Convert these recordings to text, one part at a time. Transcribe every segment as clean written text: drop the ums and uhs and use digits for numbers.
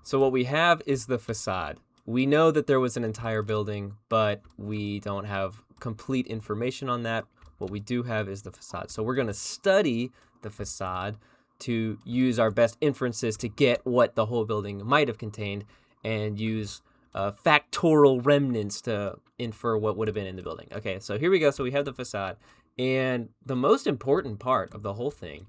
So what we have is the facade. We know that there was an entire building, but we don't have complete information on that. What we do have is the facade. So we're going to study the facade to use our best inferences to get what the whole building might have contained and use factorial remnants to infer what would have been in the building. Okay, so here we go. So we have the facade. And the most important part of the whole thing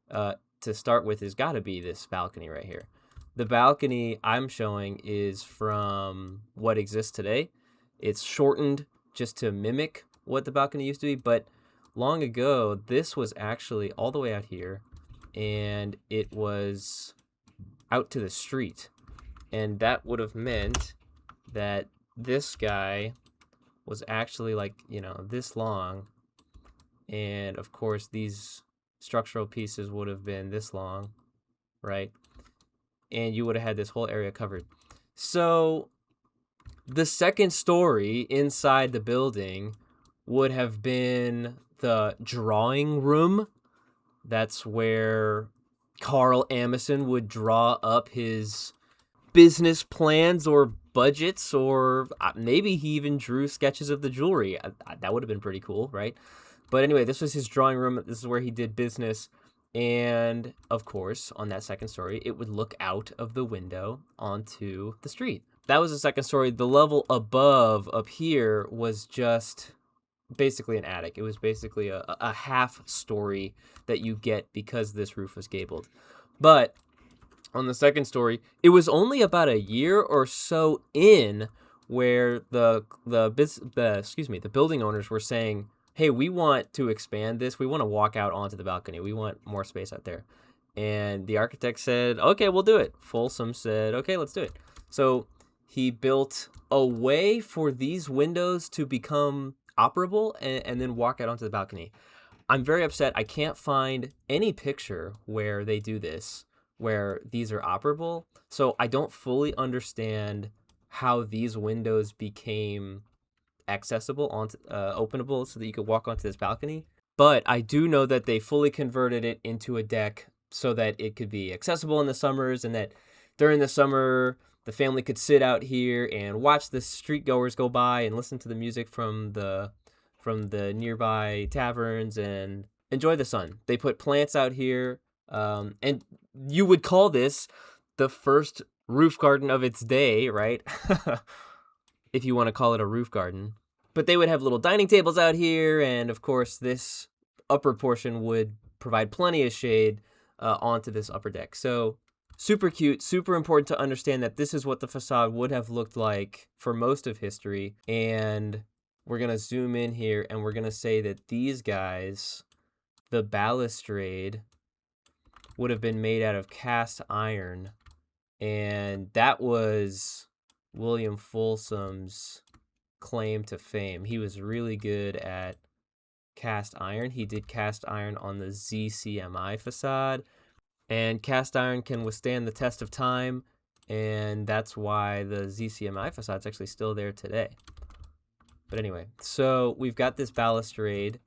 to start with has got to be this balcony right here. The balcony I'm showing is from what exists today. It's shortened just to mimic what the balcony used to be, but long ago, this was actually all the way out here, and it was out to the street. And that would have meant that this guy was actually like, this long. And of course, these structural pieces would have been this long, right? And you would have had this whole area covered. So the second story inside the building would have been the drawing room. That's where Carl AMUSSEN would draw up his business plans or budgets, or maybe he even drew sketches of the jewelry. That would have been pretty cool, right? But anyway, this was his drawing room. This is where he did business. And of course, on that second story, it would look out of the window onto the street. That was the second story. The level above up here was just basically an attic. It was basically a half story that you get because this roof was gabled. But on the second story, it was only about a year or so in where the building owners were saying, hey, we want to expand this. We want to walk out onto the balcony. We want more space out there. And the architect said, okay, we'll do it. Folsom said, okay, let's do it. So he built a way for these windows to become operable and then walk out onto the balcony. I'm very upset. I can't find any picture where they do this, where these are operable. So I don't fully understand how these windows became accessible, openable, so that you could walk onto this balcony. But I do know that they fully converted it into a deck so that it could be accessible in the summers, and that during the summer the family could sit out here and watch the street goers go by and listen to the music from the nearby taverns and enjoy the sun. They put plants out here, and you would call this the first roof garden of its day, right? If you want to call it a roof garden. But they would have little dining tables out here, and of course this upper portion would provide plenty of shade onto this upper deck. So super cute, super important to understand that this is what the facade would have looked like for most of history. And we're going to zoom in here, and we're going to say that these guys, the balustrade, would have been made out of cast iron. And that was William Folsom's claim to fame. He was really good at cast iron. He did cast iron on the ZCMI facade, and cast iron can withstand the test of time, and that's why the ZCMI facade is actually still there today. But anyway, so we've got this balustrade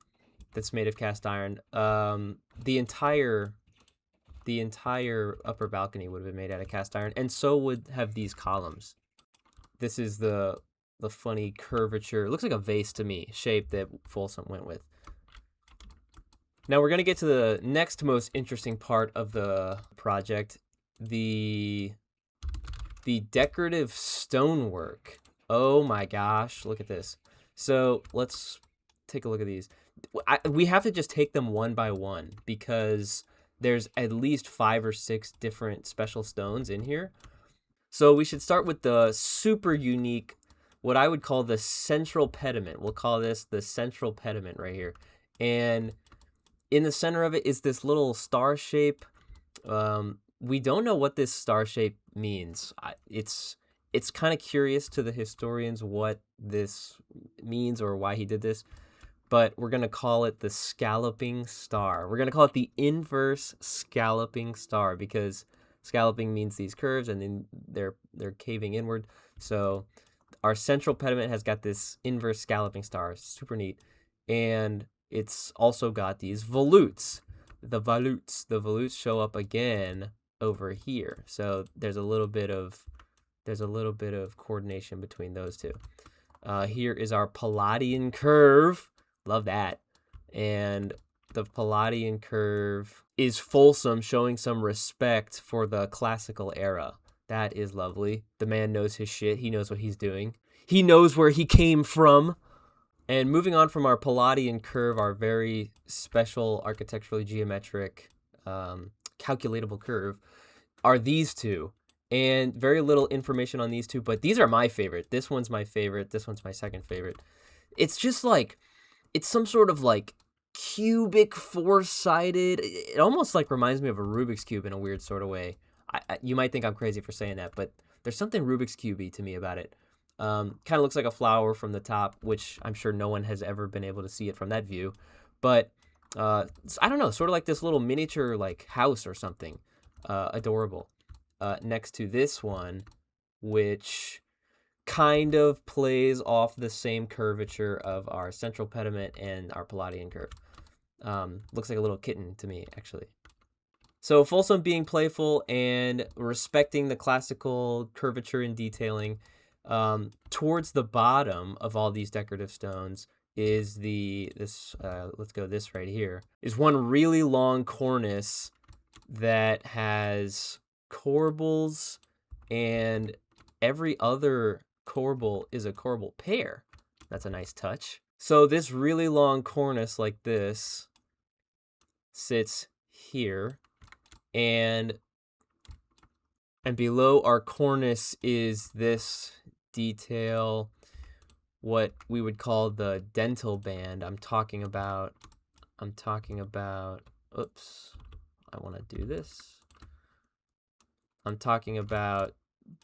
that's made of cast iron. The entire upper balcony would have been made out of cast iron, and so would have these columns. This is the funny curvature. It looks like a vase to me, shape that Folsom went with. Now we're going to get to the next most interesting part of the project, the decorative stonework. Oh my gosh, look at this. So let's take a look at these. We have to just take them one by one because there's at least 5 or 6 different special stones in here. So we should start with the super unique, what I would call the central pediment. We'll call this the central pediment right here. And in the center of it is this little star shape. We don't know what this star shape means. It's kind of curious to the historians what this means or why he did this. But we're going to call it the scalloping star. We're going to call it the inverse scalloping star because scalloping means these curves and then they're caving inward. So our central pediment has got this inverse scalloping star. Super neat. And it's also got these volutes. The volutes show up again over here. So there's a little bit of coordination between those two. Here is our Palladian curve. Love that. And the Palladian curve is Folsom, showing some respect for the classical era. That is lovely. The man knows his shit. He knows what he's doing. He knows where he came from. And moving on from our Palladian curve, our very special architecturally geometric calculatable curve, are these two. And very little information on these two, but these are my favorite. This one's my favorite. This one's my second favorite. It's just like, it's some sort of like cubic four-sided. It almost like reminds me of a Rubik's Cube in a weird sort of way. You might think I'm crazy for saying that, but there's something Rubik's Cube-y to me about it. Kind of looks like a flower from the top, which I'm sure no one has ever been able to see it from that view. But I don't know, sort of like this little miniature like house or something. Adorable. Next to this one, which kind of plays off the same curvature of our central pediment and our Palladian curve. Looks like a little kitten to me, actually. So Folsom being playful and respecting the classical curvature and detailing. Towards the bottom of all these decorative stones is this right here, is one really long cornice that has corbels, and every other corbel is a corbel pair. That's a nice touch. So this really long cornice like this sits here, and below our cornice is this detail, what we would call the dental band. I'm talking about, oops, I want to do this. I'm talking about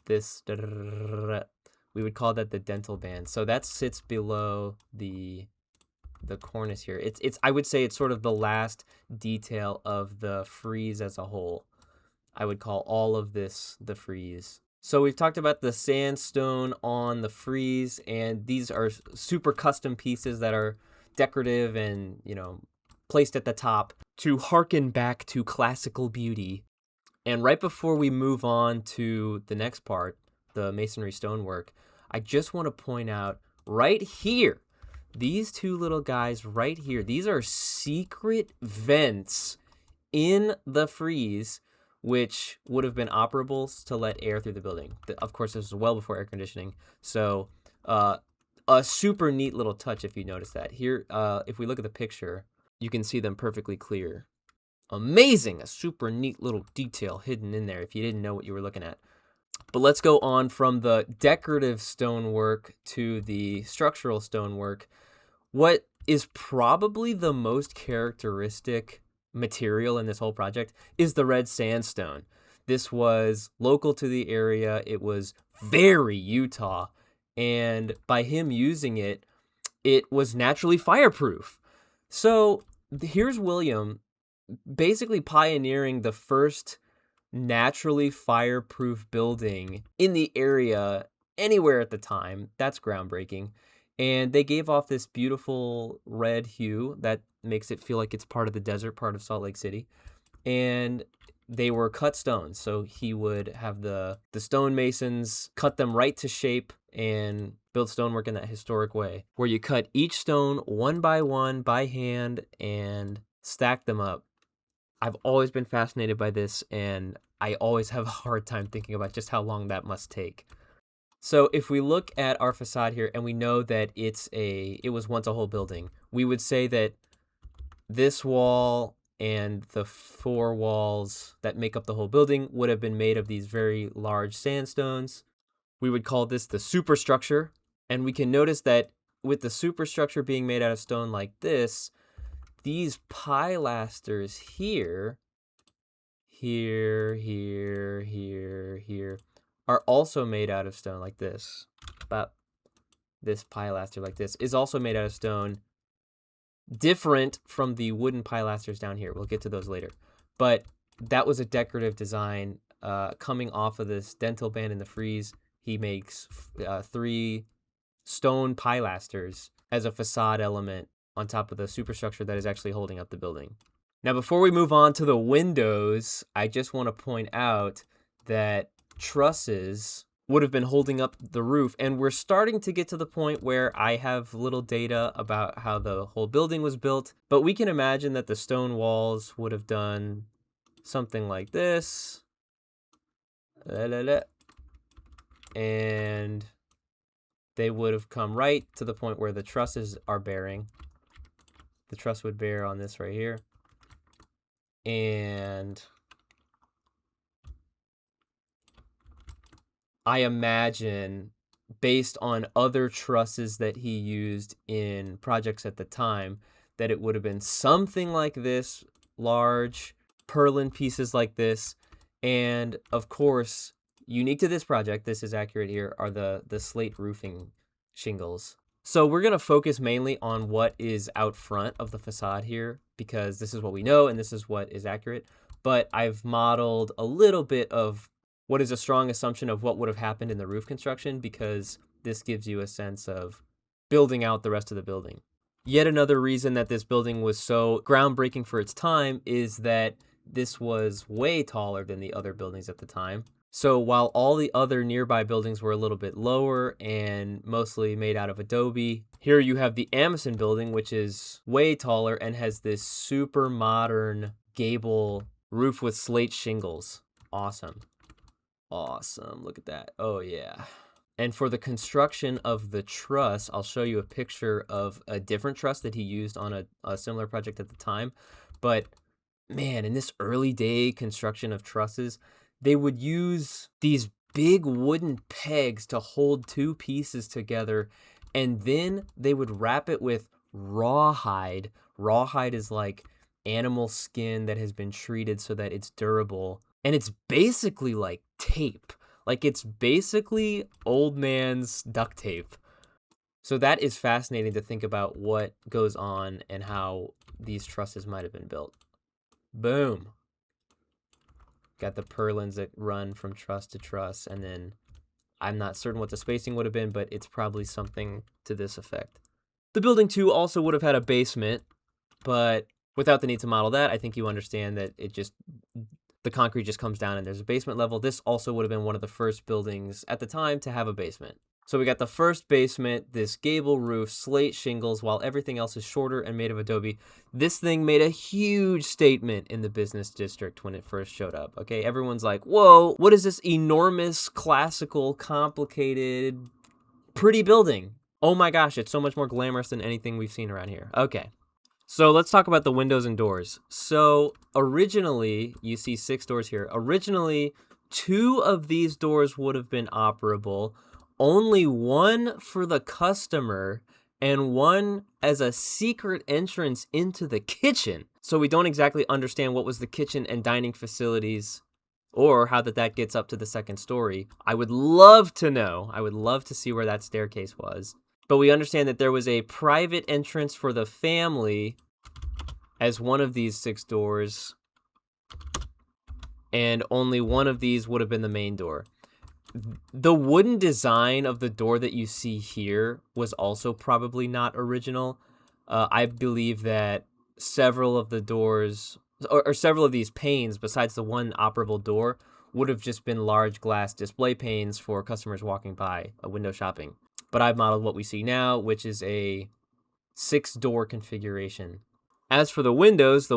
this, we would call that the dental band. So that sits below the cornice here. It's I would say it's sort of the last detail of the frieze as a whole. I would call all of this the frieze. So we've talked about the sandstone on the frieze, and these are super custom pieces that are decorative and, you know, placed at the top to harken back to classical beauty. And right before we move on to the next part, the masonry stonework, I just want to point out right here, these two little guys right here, these are secret vents in the frieze, which would have been operable to let air through the building. Of course, this was well before air conditioning. So a super neat little touch if you notice that. Here, if we look at the picture, you can see them perfectly clear. Amazing! A super neat little detail hidden in there if you didn't know what you were looking at. But let's go on from the decorative stonework to the structural stonework. What is probably the most characteristic material in this whole project is the red sandstone. This was local to the area. It was very Utah. And by him using it, it was naturally fireproof. So here's William basically pioneering the first naturally fireproof building in the area anywhere at the time. That's groundbreaking. And they gave off this beautiful red hue that makes it feel like it's part of the desert part of Salt Lake City. And they were cut stones. So he would have the stonemasons cut them right to shape and build stonework in that historic way, where you cut each stone one by hand and stack them up. I've always been fascinated by this, and I always have a hard time thinking about just how long that must take. So if we look at our facade here and we know that it was once a whole building, we would say that this wall and the four walls that make up the whole building would have been made of these very large sandstones. We would call this the superstructure. And we can notice that with the superstructure being made out of stone like this, these pilasters here, are also made out of stone like this. But this pilaster like this is also made out of stone, different from the wooden pilasters down here. We'll get to those later. But that was a decorative design coming off of this dental band in the frieze. He makes 3 stone pilasters as a facade element on top of the superstructure that is actually holding up the building. Now, before we move on to the windows, I just want to point out that trusses would have been holding up the roof, and we're starting to get to the point where I have little data about how the whole building was built, but we can imagine that the stone walls would have done something like this. And they would have come right to the point where the trusses are bearing. The truss would bear on this right here. And I imagine, based on other trusses that he used in projects at the time, that it would have been something like this, large purlin pieces like this. And of course, unique to this project, this is accurate here, are the slate roofing shingles. So we're going to focus mainly on what is out front of the facade here, because this is what we know and this is what is accurate. But I've modeled a little bit of what is a strong assumption of what would have happened in the roof construction, because this gives you a sense of building out the rest of the building. Yet another reason that this building was so groundbreaking for its time is that this was way taller than the other buildings at the time. So while all the other nearby buildings were a little bit lower and mostly made out of adobe, here you have the AMUSSEN building, which is way taller and has this super modern gable roof with slate shingles. Awesome. Awesome. Look at that. Oh, yeah. And for the construction of the truss, I'll show you a picture of a different truss that he used on a similar project at the time. But man, in this early day construction of trusses, they would use these big wooden pegs to hold two pieces together, and then they would wrap it with rawhide. Rawhide is like animal skin that has been treated so that it's durable, and it's basically like tape. Like, it's basically old man's duct tape. So that is fascinating to think about what goes on and how these trusses might have been built. Boom. Got the purlins that run from truss to truss, and then I'm not certain what the spacing would have been, but it's probably something to this effect. The building too also would have had a basement, but without the need to model that, I think you understand that the concrete just comes down and there's a basement level. This also would have been one of the first buildings at the time to have a basement. So we got the first basement, this gable roof, slate shingles, while everything else is shorter and made of adobe. This thing made a huge statement in the business district when it first showed up. Okay, everyone's like, whoa, what is this enormous, classical, complicated, pretty building? Oh my gosh, it's so much more glamorous than anything we've seen around here. Okay, so let's talk about the windows and doors. So originally, you see 6 doors here. Originally, 2 of these doors would have been operable. Only one for the customer and one as a secret entrance into the kitchen. So we don't exactly understand what was the kitchen and dining facilities or how that gets up to the second story. I would love to know. I would love to see where that staircase was. But we understand that there was a private entrance for the family as one of these 6 doors, and only one of these would have been the main door. The wooden design of the door that you see here was also probably not original. I believe that several of the doors, or several of these panes, besides the one operable door, would have just been large glass display panes for customers walking by, window shopping. But I've modeled what we see now, which is a 6-door configuration. As for the windows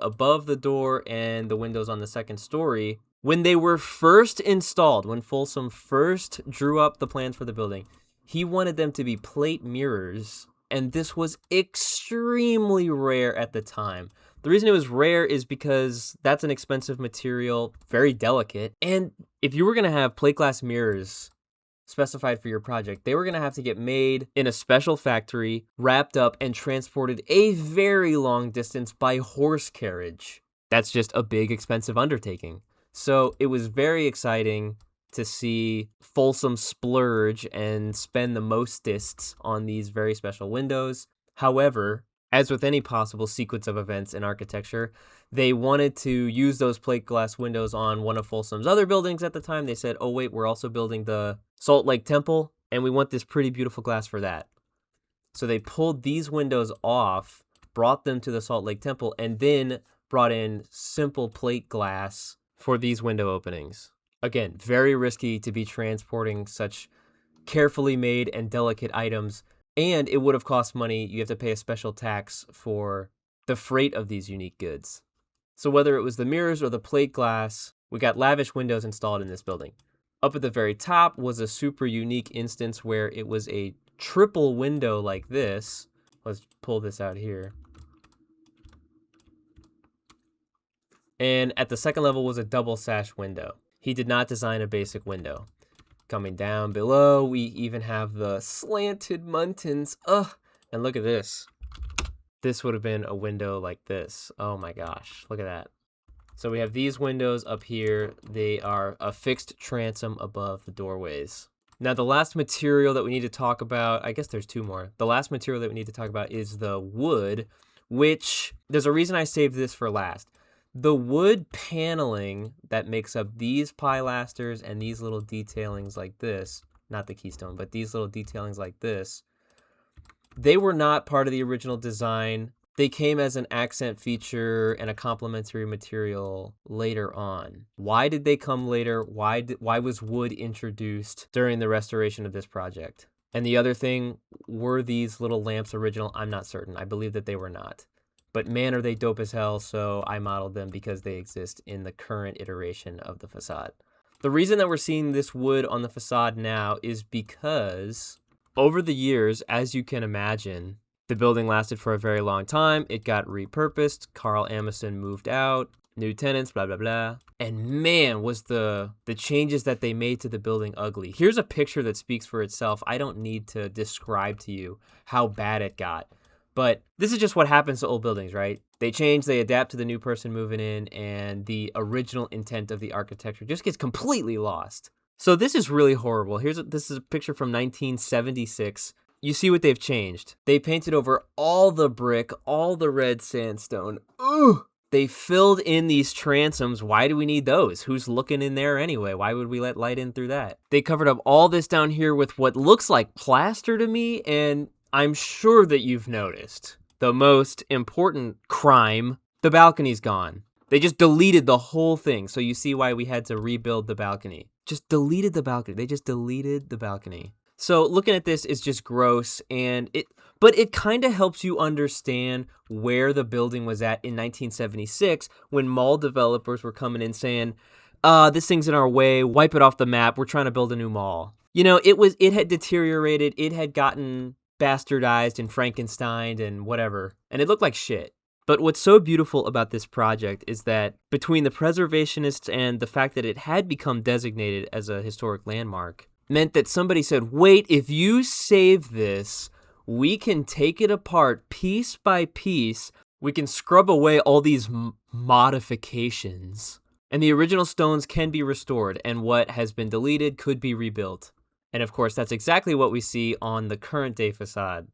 above the door and the windows on the second story, when they were first installed, when Folsom first drew up the plans for the building, he wanted them to be plate mirrors, and this was extremely rare at the time. The reason it was rare is because that's an expensive material, very delicate, and if you were going to have plate glass mirrors specified for your project, they were going to have to get made in a special factory, wrapped up, and transported a very long distance by horse carriage. That's just a big, expensive undertaking. So it was very exciting to see Folsom splurge and spend the mostest on these very special windows. However, as with any possible sequence of events in architecture, they wanted to use those plate glass windows on one of Folsom's other buildings at the time. They said, oh wait, we're also building the Salt Lake Temple, and we want this pretty beautiful glass for that. So they pulled these windows off, brought them to the Salt Lake Temple, and then brought in simple plate glass for these window openings. Again, very risky to be transporting such carefully made and delicate items, and it would have cost money. You have to pay a special tax for the freight of these unique goods. So whether it was the mirrors or the plate glass, we got lavish windows installed in this building. Up at the very top was a super unique instance where it was a triple window like this. Let's pull this out here. And at the second level was a double sash window. He did not design a basic window. Coming down below, we even have the slanted muntins. And look at this. This would have been a window like this. Oh my gosh, look at that. So we have these windows up here. They are a fixed transom above the doorways. Now, the last material that we need to talk about, I guess there's two more. The last material that we need to talk about is the wood, which there's a reason I saved this for last. The wood paneling that makes up these pilasters and these little detailings like this, not the keystone, but these little detailings like this, they were not part of the original design. They came as an accent feature and a complementary material later on. Why did they come later? Why was wood introduced during the restoration of this project? And the other thing, were these little lamps original? I'm not certain. I believe that they were not. But man, are they dope as hell, so I modeled them because they exist in the current iteration of the facade. The reason that we're seeing this wood on the facade now is because over the years, as you can imagine, the building lasted for a very long time. It got repurposed. Carl AMUSSEN moved out. New tenants, blah, blah, blah. And man, was the changes that they made to the building ugly. Here's a picture that speaks for itself. I don't need to describe to you how bad it got. But this is just what happens to old buildings, right? They change, they adapt to the new person moving in, and the original intent of the architecture just gets completely lost. So this is really horrible. This is a picture from 1976. You see what they've changed. They painted over all the brick, all the red sandstone. Ugh! They filled in these transoms. Why do we need those? Who's looking in there anyway? Why would we let light in through that? They covered up all this down here with what looks like plaster to me, and I'm sure that you've noticed the most important crime, the balcony's gone. They just deleted the whole thing. So you see why we had to rebuild the balcony. Just deleted the balcony. They just deleted the balcony. So looking at this is just gross, but it kind of helps you understand where the building was at in 1976 when mall developers were coming in saying, this thing's in our way, wipe it off the map, we're trying to build a new mall. You know, it had deteriorated, it had gotten bastardized and Frankensteined and whatever, and it looked like shit. But what's so beautiful about this project is that between the preservationists and the fact that it had become designated as a historic landmark, meant that somebody said, wait, if you save this, we can take it apart piece by piece, we can scrub away all these modifications, and the original stones can be restored, and what has been deleted could be rebuilt. And of course, that's exactly what we see on the current day facade.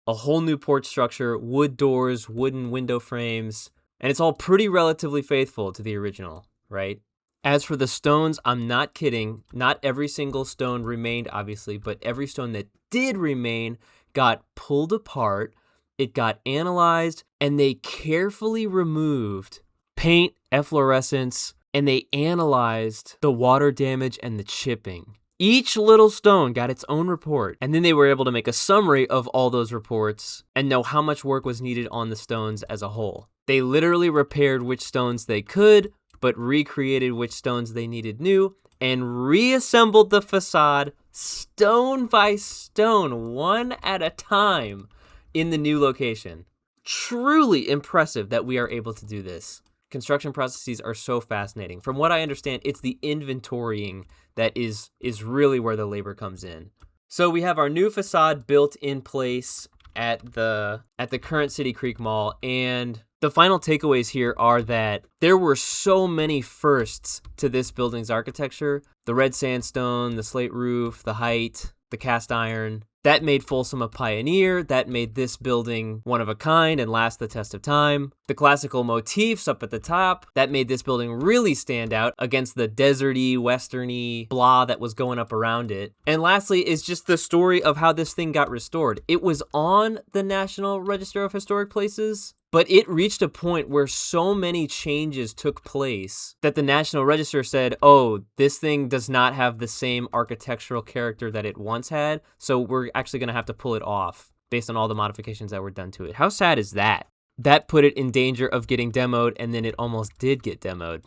A whole new porch structure, wood doors, wooden window frames, and it's all pretty relatively faithful to the original, right? As for the stones, I'm not kidding. Not every single stone remained, obviously, but every stone that did remain got pulled apart, it got analyzed, and they carefully removed paint, efflorescence, and they analyzed the water damage and the chipping. Each little stone got its own report, and then they were able to make a summary of all those reports and know how much work was needed on the stones as a whole. They literally repaired which stones they could, but recreated which stones they needed new, and reassembled the facade stone by stone, one at a time, in the new location. Truly impressive that we are able to do this. Construction processes are so fascinating. From what I understand, it's the inventorying that is really where the labor comes in. So we have our new facade built in place at the current City Creek Mall, and the final takeaways here are that there were so many firsts to this building's architecture. The red sandstone, the slate roof, the height, the cast iron. That made Folsom a pioneer. That made this building one of a kind and last the test of time. The classical motifs up at the top, that made this building really stand out against the deserty, westerny blah that was going up around it. And lastly is just the story of how this thing got restored. It was on the National Register of Historic Places, But it reached a point where so many changes took place that the National Register said, oh, this thing does not have the same architectural character that it once had, so we're actually going to have to pull it off based on all the modifications that were done to it. How sad is that? That put it in danger of getting demoed, and then it almost did get demoed.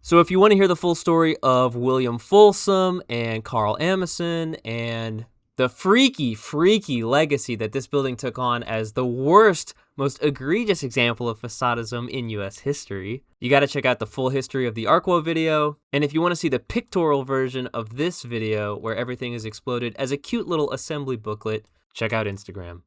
So if you want to hear the full story of William Folsom and Carl AMUSSEN and the freaky legacy that this building took on as the worst, most egregious example of facadism in U.S. history, you got to check out the full history of the Arquo video. And if you want to see the pictorial version of this video where everything is exploded as a cute little assembly booklet, check out Instagram.